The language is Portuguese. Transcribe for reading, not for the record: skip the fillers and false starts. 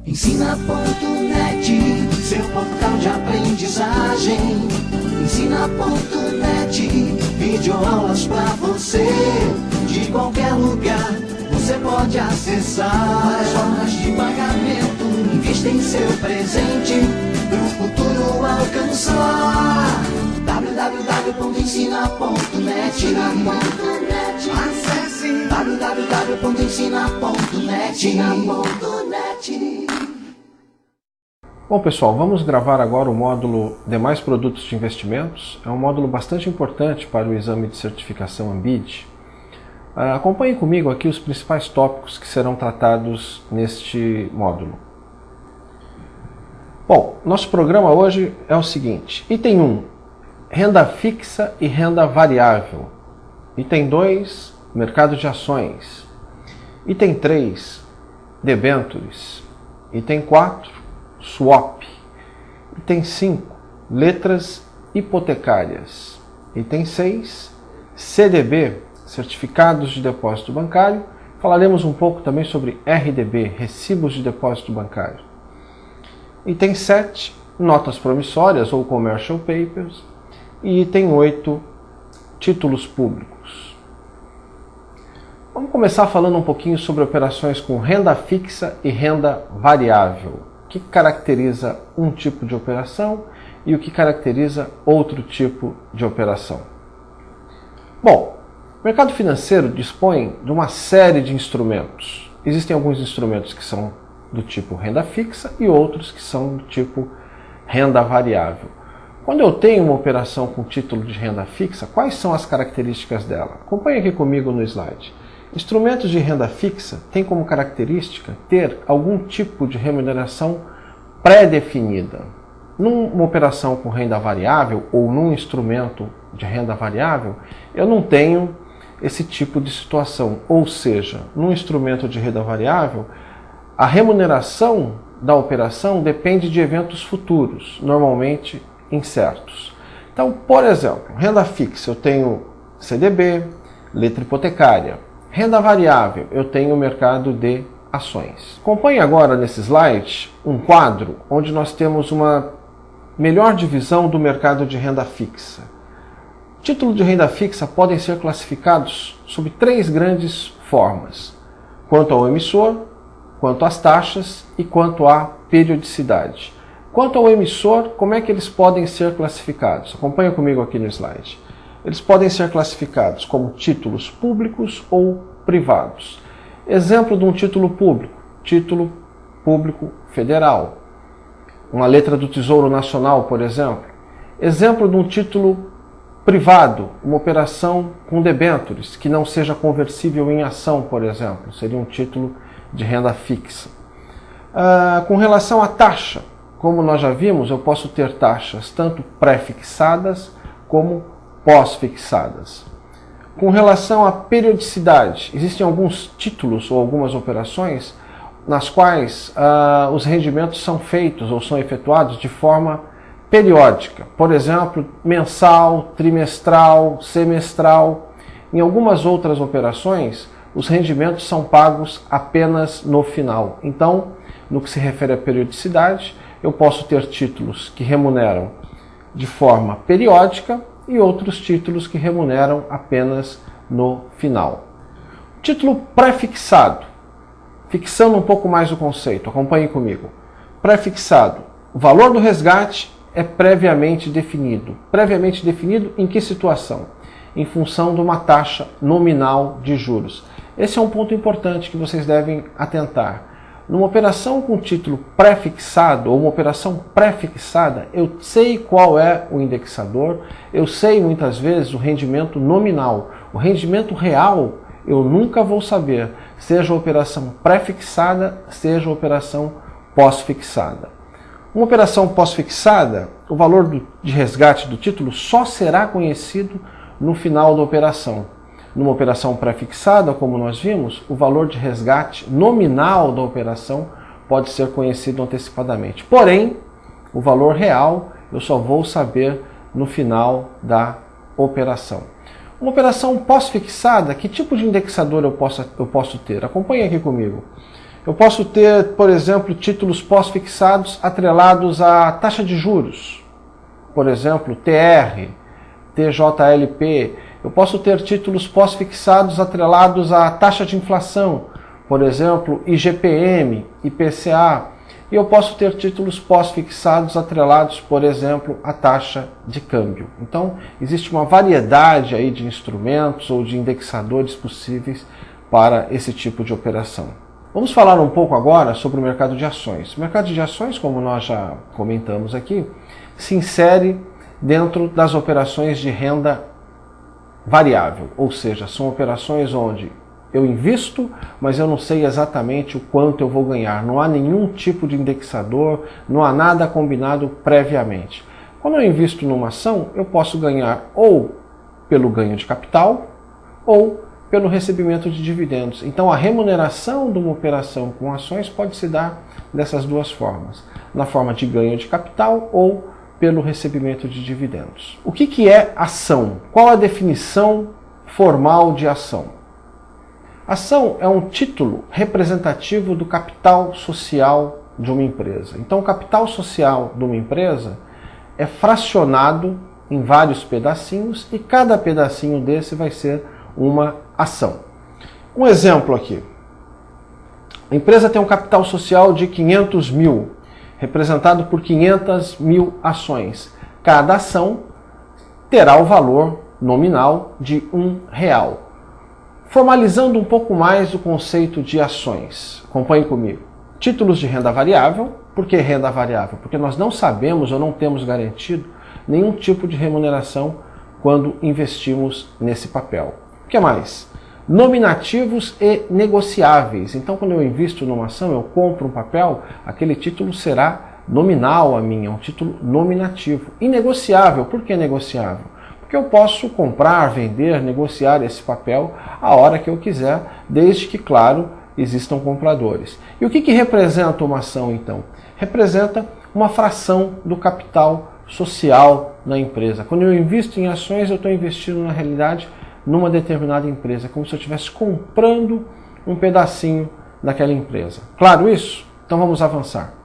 Ensina.net, seu portal de aprendizagem. Ensina.net, videoaulas pra você. De qualquer lugar, você pode acessar. As formas de pagamento, invista em seu presente, pro futuro alcançar. www.ensina.net. Acesse www.ensina.net. Bom pessoal, vamos gravar agora o módulo Demais Produtos de Investimentos. É um módulo bastante importante para o exame de certificação ANBID. Acompanhe comigo aqui os principais tópicos que serão tratados neste módulo. Bom, nosso programa hoje é o seguinte: item 1, renda fixa e renda variável. Item 2, mercado de ações. Item 3, debêntures. Item 4, swap. Item 5, letras hipotecárias. Item 6, CDB, certificados de depósito bancário. Falaremos um pouco também sobre RDB, recibos de depósito bancário. Item 7, notas promissórias ou commercial papers. E item 8, títulos públicos. Vamos começar falando um pouquinho sobre operações com renda fixa e renda variável. O que caracteriza um tipo de operação e o que caracteriza outro tipo de operação. Bom, o mercado financeiro dispõe de uma série de instrumentos. Existem alguns instrumentos que são do tipo renda fixa e outros que são do tipo renda variável. Quando eu tenho uma operação com título de renda fixa, quais são as características dela? Acompanhe aqui comigo no slide. Instrumentos de renda fixa têm como característica ter algum tipo de remuneração pré-definida. Numa operação com renda variável ou num instrumento de renda variável, eu não tenho esse tipo de situação. Ou seja, num instrumento de renda variável, a remuneração da operação depende de eventos futuros, normalmente incertos. Então, por exemplo, renda fixa eu tenho CDB, letra hipotecária. Renda variável eu tenho o mercado de ações. Acompanhe agora nesse slide um quadro onde nós temos uma melhor divisão do mercado de renda fixa. Títulos de renda fixa podem ser classificados sob três grandes formas: quanto ao emissor, quanto às taxas e quanto à periodicidade. Quanto ao emissor, como é que eles podem ser classificados? Acompanha comigo aqui no slide. Eles podem ser classificados como títulos públicos ou privados. Exemplo de um título público: título público federal. Uma letra do Tesouro Nacional, por exemplo. Exemplo de um título privado, uma operação com debêntures, que não seja conversível em ação, por exemplo. Seria um título de renda fixa. Com relação à taxa, como nós já vimos, eu posso ter taxas tanto pré-fixadas como pós-fixadas. Com relação à periodicidade, existem alguns títulos ou algumas operações nas quais os rendimentos são feitos ou são efetuados de forma periódica. Por exemplo, mensal, trimestral, semestral. Em algumas outras operações, os rendimentos são pagos apenas no final. Então, no que se refere à periodicidade, eu posso ter títulos que remuneram de forma periódica e outros títulos que remuneram apenas no final. Título pré-fixado. Fixando um pouco mais o conceito, acompanhe comigo. Pré-fixado. O valor do resgate é previamente definido. Previamente definido em que situação? Em função de uma taxa nominal de juros. Esse é um ponto importante que vocês devem atentar. Numa operação com título pré-fixado ou uma operação pré-fixada, eu sei qual é o indexador, eu sei muitas vezes o rendimento nominal. O rendimento real eu nunca vou saber, seja a operação pré-fixada, seja a operação pós-fixada. Uma operação pós-fixada, o valor de resgate do título só será conhecido no final da operação. Numa operação pré-fixada, como nós vimos, o valor de resgate nominal da operação pode ser conhecido antecipadamente. Porém, o valor real eu só vou saber no final da operação. Uma operação pós-fixada, que tipo de indexador eu posso ter? Acompanhe aqui comigo. Eu posso ter, por exemplo, títulos pós-fixados atrelados à taxa de juros. Por exemplo, TR, TJLP. Eu posso ter títulos pós-fixados atrelados à taxa de inflação. Por exemplo, IGPM, IPCA. E eu posso ter títulos pós-fixados atrelados, por exemplo, à taxa de câmbio. Então, existe uma variedade aí de instrumentos ou de indexadores possíveis para esse tipo de operação. Vamos falar um pouco agora sobre o mercado de ações. O mercado de ações, como nós já comentamos aqui, se insere dentro das operações de renda variável, ou seja, são operações onde eu invisto, mas eu não sei exatamente o quanto eu vou ganhar. Não há nenhum tipo de indexador, não há nada combinado previamente. Quando eu invisto numa ação, eu posso ganhar ou pelo ganho de capital ou pelo recebimento de dividendos. Então a remuneração de uma operação com ações pode se dar dessas duas formas, na forma de ganho de capital ou pelo recebimento de dividendos. O que é ação? Qual a definição formal de ação? Ação é um título representativo do capital social de uma empresa. Então o capital social de uma empresa é fracionado em vários pedacinhos e cada pedacinho desse vai ser uma ação. Um exemplo aqui. A empresa tem um capital social de 500 mil, representado por 500 mil ações. Cada ação terá o valor nominal de R$1. Formalizando um pouco mais o conceito de ações. Acompanhe comigo. Títulos de renda variável. Por que renda variável? Porque nós não sabemos ou não temos garantido nenhum tipo de remuneração quando investimos nesse papel. O que mais? Nominativos e negociáveis. Então, quando eu invisto numa ação, eu compro um papel, aquele título será nominal a mim, é um título nominativo. E negociável. Por que negociável? Porque eu posso comprar, vender, negociar esse papel a hora que eu quiser, desde que, claro, existam compradores. E o que representa uma ação, então? Representa uma fração do capital social na empresa. Quando eu invisto em ações, eu estou investindo, na realidade, numa determinada empresa, como se eu estivesse comprando um pedacinho daquela empresa. Claro isso? Então vamos avançar.